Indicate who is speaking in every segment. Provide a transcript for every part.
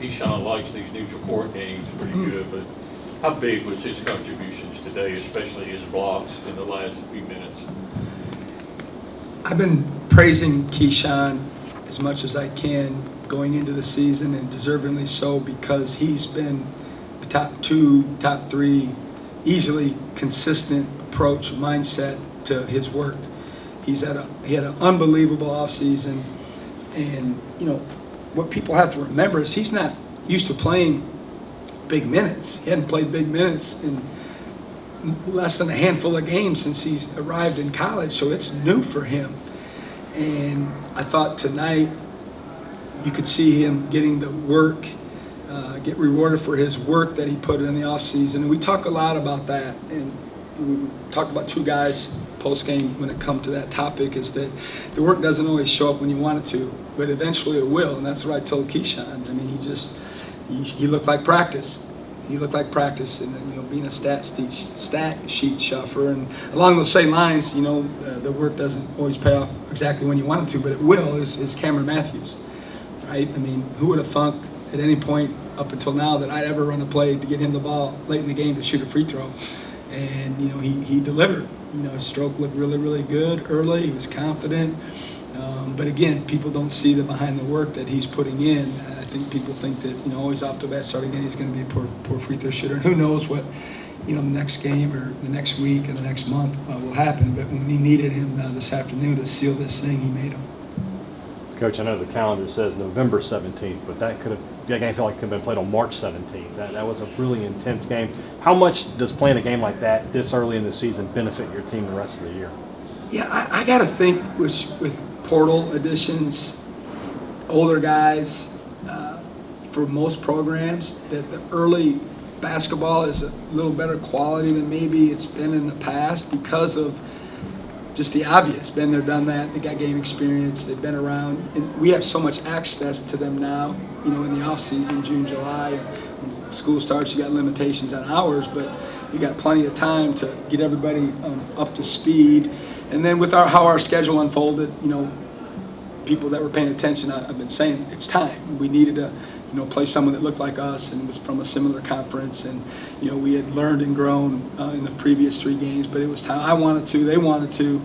Speaker 1: Keyshawn likes these neutral court games pretty good, but how big was his contributions today, especially his blocks in the last few minutes?
Speaker 2: I've been praising Keyshawn as much as I can going into the season, and deservingly so, because he's been a top 2, top 3, easily consistent approach, mindset to his work. He had an unbelievable offseason, and what people have to remember is he's not used to playing big minutes. He hadn't played big minutes in less than a handful of games since he's arrived in college, so it's new for him. And I thought tonight you could see him getting the work, get rewarded for his work that he put in the offseason. And we talk a lot about that, and we talk about two guys post-game when it comes to that topic, is that the work doesn't always show up when you want it to, but eventually it will. And that's what I told Keyshawn. I mean, he looked like practice. He looked like practice, and being a stat sheet shuffer, and along those same lines, the work doesn't always pay off exactly when you want it to, but it will. Is Cameron Matthews, right? I mean, who would have thunk at any point up until now that I'd ever run a play to get him the ball late in the game to shoot a free throw? And he delivered. His stroke looked really, really good early. He was confident. But again, people don't see the behind the work that he's putting in. I think people think that always off the bat starting again he's going to be a poor free throw shooter. And who knows what the next game or the next week or the next month will happen. But when he needed him this afternoon to seal this thing, he made him.
Speaker 3: Coach, I know the calendar says November 17th, but that game felt like it could have been played on March 17th. That was a really intense game. How much does playing a game like that this early in the season benefit your team the rest of the year?
Speaker 2: Yeah, I got to think with portal additions, older guys, for most programs, that the early basketball is a little better quality than maybe it's been in the past because of just the obvious. Been there, done that. They got game experience. They've been around. And we have so much access to them now, in the off season, June, July. When school starts, you got limitations on hours, but you got plenty of time to get everybody up to speed. And then with how our schedule unfolded, people that were paying attention, I've been saying it's time. We needed to, play someone that looked like us and was from a similar conference. And, we had learned and grown in the previous 3 games, but it was time. I wanted to, they wanted to.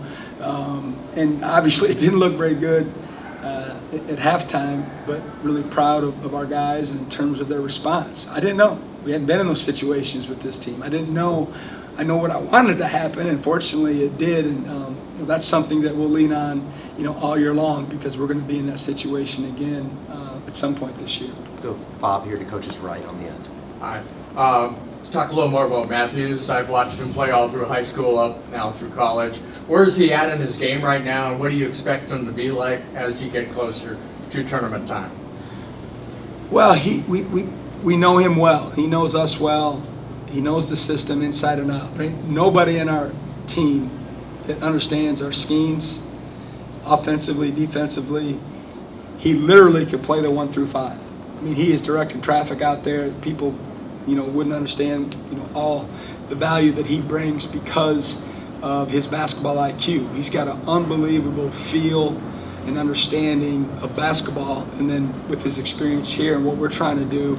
Speaker 2: And obviously it didn't look very good at halftime, but really proud of our guys in terms of their response. I didn't know. We hadn't been in those situations with this team. I didn't know. I know what I wanted to happen, and fortunately it did. And that's something that we'll lean on, all year long, because we're going to be in that situation again at some point this year.
Speaker 4: Go Bob here to Coach's right on the end.
Speaker 5: Hi. Let's talk a little more about Matthews. I've watched him play all through high school, up now through college. Where is he at in his game right now, and what do you expect him to be like as you get closer to tournament time?
Speaker 2: Well, we know him well. He knows us well. He knows the system inside and out. Right? Nobody in our team that understands our schemes, offensively, defensively. He literally could play the 1 through 5. I mean, he is directing traffic out there. People, wouldn't understand, all the value that he brings because of his basketball IQ. He's got an unbelievable feel and understanding of basketball, and then with his experience here and what we're trying to do,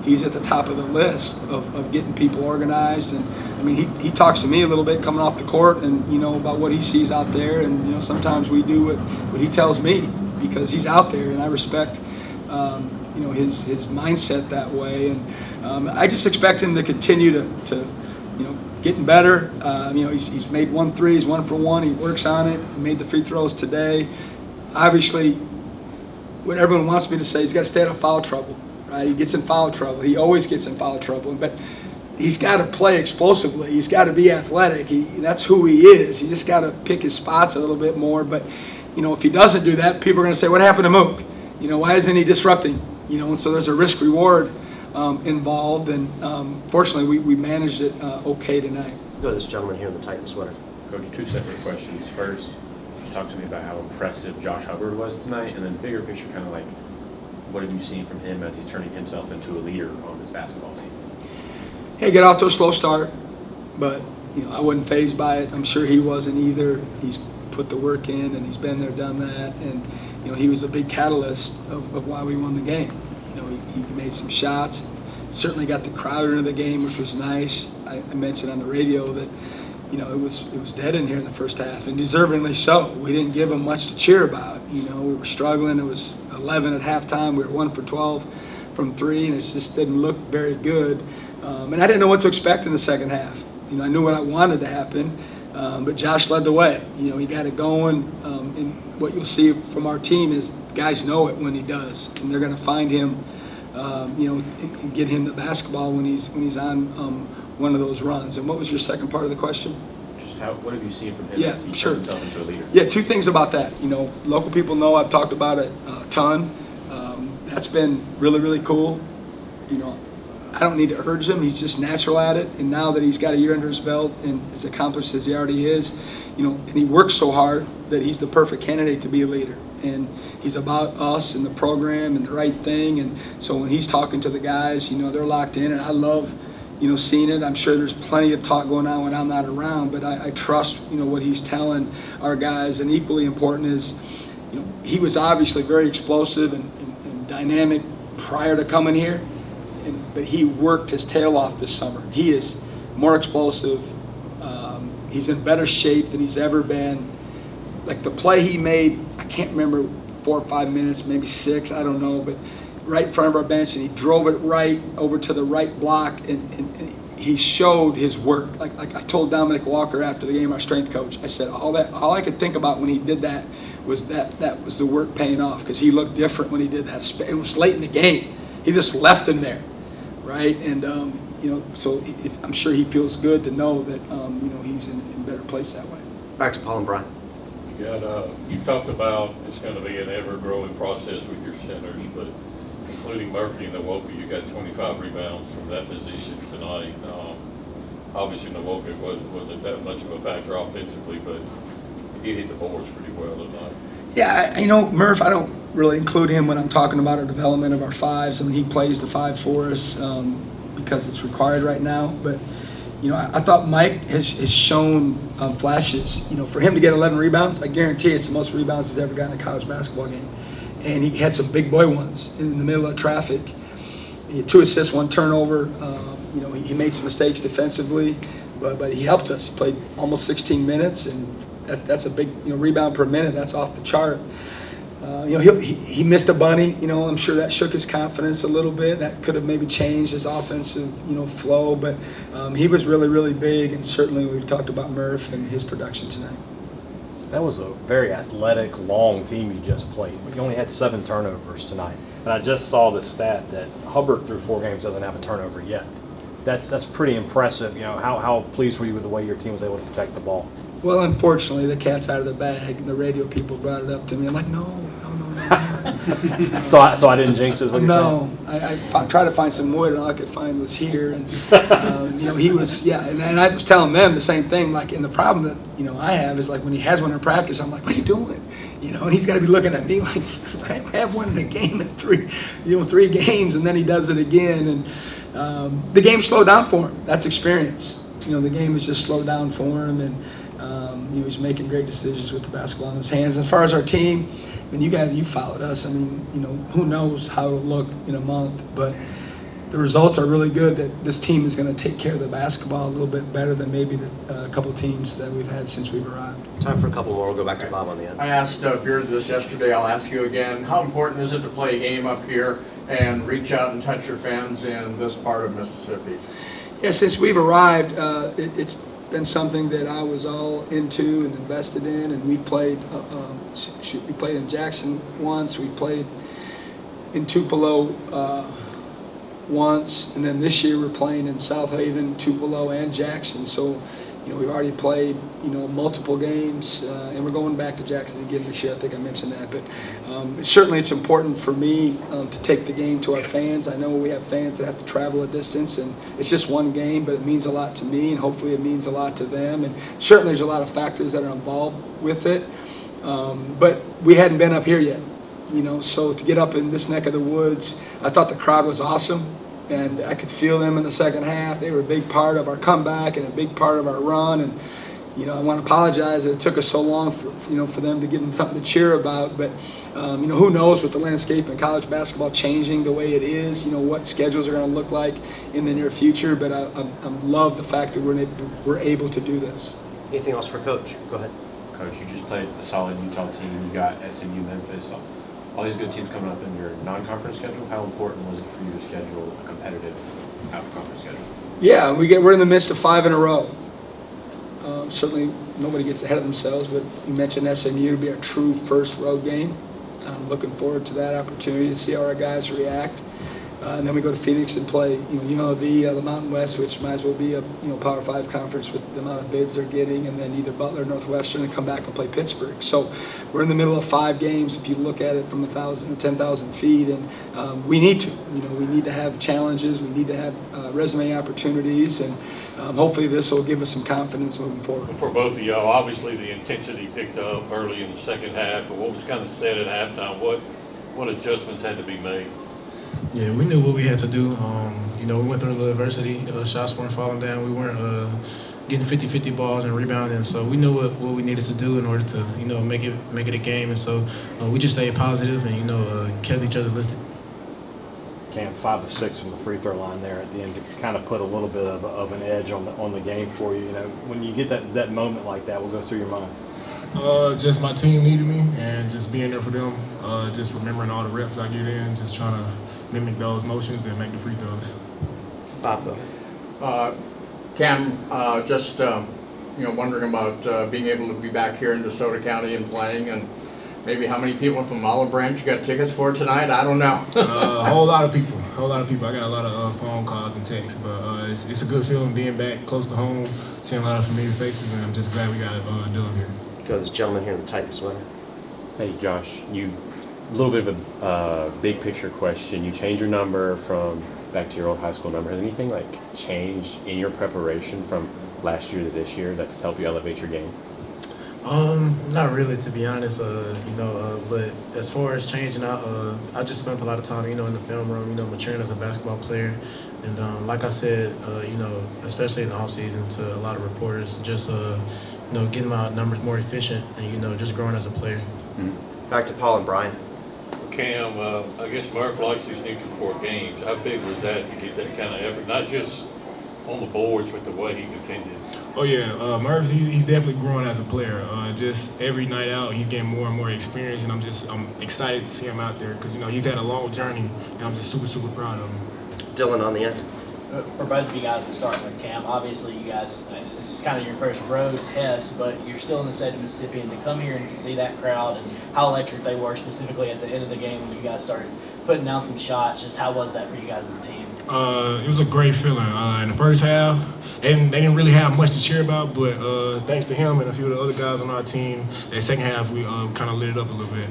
Speaker 2: he's at the top of the list of getting people organized. And I mean, he talks to me a little bit coming off the court, and about what he sees out there, and sometimes we do what he tells me because he's out there, and I respect his mindset that way. And I just expect him to continue to getting better. He's made 1 3, he's 1 for 1. He works on it. He made the free throws today. Obviously, what everyone wants me to say, he's got to stay out of foul trouble. Right? He gets in foul trouble. He always gets in foul trouble. But he's got to play explosively. He's got to be athletic. That's who he is. You just got to pick his spots a little bit more. But if he doesn't do that, people are going to say, "What happened to Mook? Why isn't he disrupting?" And so there's a risk reward involved. And fortunately, we managed it okay tonight.
Speaker 4: Go to this gentleman here in the Titan sweater.
Speaker 6: Coach, 2 separate questions. First, just talk to me about how impressive Josh Hubbard was tonight, and then bigger picture, kind of like, what have you seen from him as he's turning himself into a leader on this basketball team?
Speaker 2: Hey, get off to a slow start, but I wasn't fazed by it. I'm sure he wasn't either. He's put the work in, and he's been there, done that, and he was a big catalyst of why we won the game. he made some shots. Certainly got the crowd into the game, which was nice. I mentioned on the radio that it was dead in here in the first half, and deservingly so. We didn't give them much to cheer about. We were struggling. It was 11 at halftime. We were 1 for 12 from 3, and it just didn't look very good. And I didn't know what to expect in the second half. I knew what I wanted to happen, but Josh led the way. He got it going. And what you'll see from our team is guys know it when he does, and they're going to find him, and get him the basketball when he's on one of those runs. And what was your second part of the question?
Speaker 6: Just what have you seen from him?
Speaker 2: Yeah,
Speaker 6: as he
Speaker 2: sure.
Speaker 6: turns himself into a leader?
Speaker 2: Yeah, 2 things about that. Local people know I've talked about it a ton. That's been really, really cool. I don't need to urge him. He's just natural at it. And now that he's got a year under his belt and as accomplished as he already is, and he works so hard that he's the perfect candidate to be a leader. And he's about us and the program and the right thing. And so when he's talking to the guys, they're locked in. And I love, seeing it. I'm sure there's plenty of talk going on when I'm not around, but I trust, what he's telling our guys. And equally important is, he was obviously very explosive and dynamic prior to coming here. But he worked his tail off this summer. He is more explosive. He's in better shape than he's ever been. Like the play he made, I can't remember, 4 or 5 minutes, maybe 6, I don't know, but right in front of our bench, and he drove it right over to the right block, and he showed his work. Like I told Dominic Walker after the game, our strength coach, I said all I could think about when he did that was that was the work paying off, because he looked different when he did that. It was late in the game. He just left him there, right? And so I'm sure he feels good to know that he's in a better place that way.
Speaker 4: Back to Paul and Brian.
Speaker 1: You've talked about it's going to be an ever-growing process with your centers, but including Murphy and Nwoke, you got 25 rebounds from that position tonight. Obviously, Nwoke wasn't that much of a factor offensively, but he hit the boards pretty well tonight.
Speaker 2: Yeah, Murph, I don't really include him when I'm talking about our development of our 5s. I mean, he plays the 5 for us because it's required right now. But, I thought Mike has shown flashes. For him to get 11 rebounds, I guarantee it's the most rebounds he's ever gotten in a college basketball game. And he had some big boy ones in the middle of traffic. He had 2 assists, 1 turnover. He made some mistakes defensively, but he helped us. He played almost 16 minutes, and that's a big rebound per minute. That's off the chart. He missed a bunny. I'm sure that shook his confidence a little bit. That could have maybe changed his offensive flow. But he was really, really big, and certainly we've talked about Murph and his production tonight.
Speaker 3: That was a very athletic, long team you just played. But you only had 7 turnovers tonight. And I just saw the stat that Hubbard through 4 games doesn't have a turnover yet. That's pretty impressive. How pleased were you with the way your team was able to protect the ball?
Speaker 2: Well, unfortunately, the cat's out of the bag, and the radio people brought it up to me. I'm like, no.
Speaker 3: So I didn't jinx it, is what you're saying?
Speaker 2: No, I tried to find some wood, and all I could find was here. And he was, and I was telling them the same thing. Like, and the problem that I have is like when he has one in practice, I'm like, what are you doing? And he's got to be looking at me like, I have one in a game in 3 games, and then he does it again, and the game slowed down for him. That's experience. The game has just slowed down for him, and he was making great decisions with the basketball in his hands. As far as our team, I mean, you followed us. I mean, who knows how it'll look in a month, but the results are really good that this team is going to take care of the basketball a little bit better than maybe a couple of teams that we've had since we've arrived.
Speaker 4: Time for a couple more. We'll go back to Bob on the end.
Speaker 5: I asked Beard this yesterday. I'll ask you again. How important is it to play a game up here and reach out and touch your fans in this part of Mississippi?
Speaker 2: Yeah, since we've arrived, it's been something that I was all into and invested in, and we played in Jackson once, we played in Tupelo once, and then this year we're playing in South Haven, Tupelo, and Jackson. So we've already played multiple games, and we're going back to Jackson again this year. I think I mentioned that, but certainly it's important for me to take the game to our fans. I know we have fans that have to travel a distance, and it's just one game, but it means a lot to me, and hopefully it means a lot to them. And certainly there's a lot of factors that are involved with it, but we hadn't been up here yet, so to get up in this neck of the woods, I thought the crowd was awesome. And I could feel them in the second half. They were a big part of our comeback and a big part of our run. And I want to apologize that it took us so long for them to give them something to cheer about. But who knows with the landscape in college basketball changing the way it is, what schedules are going to look like in the near future. But I love the fact that we're able to do this.
Speaker 4: Anything else for Coach? Go ahead.
Speaker 6: Coach, you just played a solid Utah team. You got SMU, Memphis, all these good teams coming up in your non-conference schedule. How important was it for you to schedule a competitive out-of-conference schedule?
Speaker 2: Yeah, we're in the midst of 5 in a row. Certainly, nobody gets ahead of themselves, but you mentioned SMU to be our true first road game. I'm looking forward to that opportunity to see how our guys react. And then we go to Phoenix and play, UNLV, the Mountain West, which might as well be a Power 5 conference with the amount of bids they're getting, and then either Butler or Northwestern, and come back and play Pittsburgh. So we're in the middle of 5 games if you look at it from 1,000 or 10,000 feet, and we need to. We need to have challenges. We need to have resume opportunities, and hopefully this will give us some confidence moving forward.
Speaker 1: For both of y'all, obviously the intensity picked up early in the second half, but what was kind of said at halftime? What adjustments had to be made?
Speaker 7: Yeah, we knew what we had to do. We went through a little adversity. Shots weren't falling down. We weren't getting 50-50 balls and rebounding. So we knew what we needed to do in order to, make it a game. And so we just stayed positive and, kept each other lifted.
Speaker 3: Cam, 5 of 6 from the free throw line there at the end to kind of put a little bit of an edge on the game for you. When you get that moment like that, what goes through your mind?
Speaker 7: Just my team needed me, and just being there for them. Just remembering all the reps I get in, just trying to mimic those motions and make the free throws.
Speaker 4: Bob, go ahead.
Speaker 5: Cam, just wondering about being able to be back here in DeSoto County and playing, and maybe how many people from Olive Branch you got tickets for tonight? I don't know.
Speaker 7: A whole lot of people. I got a lot of phone calls and texts, but it's a good feeling being back close to home, seeing a lot of familiar faces, and I'm just glad we got Dylan here.
Speaker 4: Go to this gentleman here in the tight sweater.
Speaker 6: Hey, Josh, a little bit of a big picture question. You changed your number from back to your old high school number. Has anything changed in your preparation from last year to this year that's helped you elevate your game?
Speaker 7: Not really, to be honest. But as far as changing out, I just spent a lot of time, in the film room, maturing as a basketball player, and like I said, especially in the off season, to a lot of reporters, just getting my numbers more efficient, and just growing as a player.
Speaker 6: Mm-hmm.
Speaker 4: Back to Paul and Brian.
Speaker 1: Cam, I guess Murph likes these neutral court games. How big was that to get that kind of effort, not just on the boards, but the way he defended?
Speaker 7: Oh yeah, Murph, he's definitely growing as a player. Just every night out, he's getting more and more experience, and I'm excited to see him out there because he's had a long journey, and I'm just super, super proud of him.
Speaker 4: Dylan on the end.
Speaker 8: For both of you guys, starting with Cam, obviously you guys, this is kind of your first road test, but you're still in the state of Mississippi, and to come here and to see that crowd and how electric they were, specifically at the end of the game when you guys started putting down some shots, just how was that for you guys as a team?
Speaker 7: It was a great feeling. In the first half, they didn't really have much to cheer about, but thanks to him and a few of the other guys on our team, that second half we kind of lit it up a little bit.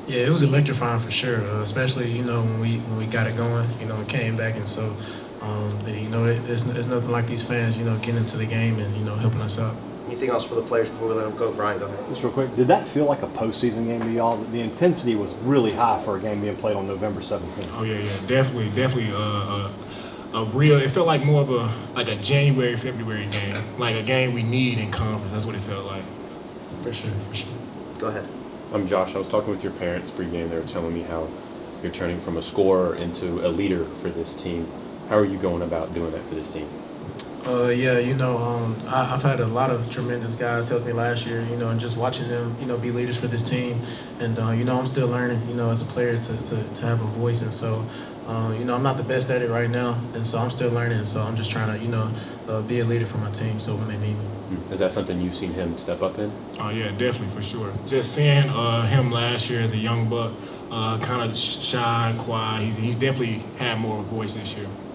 Speaker 7: Yeah, it was electrifying for sure, especially when we got it going, and came back, and so it's nothing like these fans, getting into the game and helping us out.
Speaker 4: Anything else for the players before we let them go? Brian, go ahead.
Speaker 3: Just real quick, did that feel like a postseason game to y'all? The intensity was really high for a game being played on November 17th.
Speaker 7: Oh yeah, definitely a real. It felt like more of a January, February game, like a game we need in conference. That's what it felt like. For sure.
Speaker 4: Go ahead.
Speaker 6: I'm Josh. I was talking with your parents pregame. They were telling me how you're turning from a scorer into a leader for this team. How are you going about doing that for this team?
Speaker 7: I've had a lot of tremendous guys help me last year, and just watching them, be leaders for this team. And, I'm still learning, as a player to have a voice. And so, I'm not the best at it right now. And so I'm still learning. And so I'm just trying to, be a leader for my team so when they need me.
Speaker 6: Is that something you've seen him step up in?
Speaker 7: Oh, yeah, definitely, for sure. Just seeing him last year as a young buck, kind of shy, quiet. He's definitely had more of a voice this year.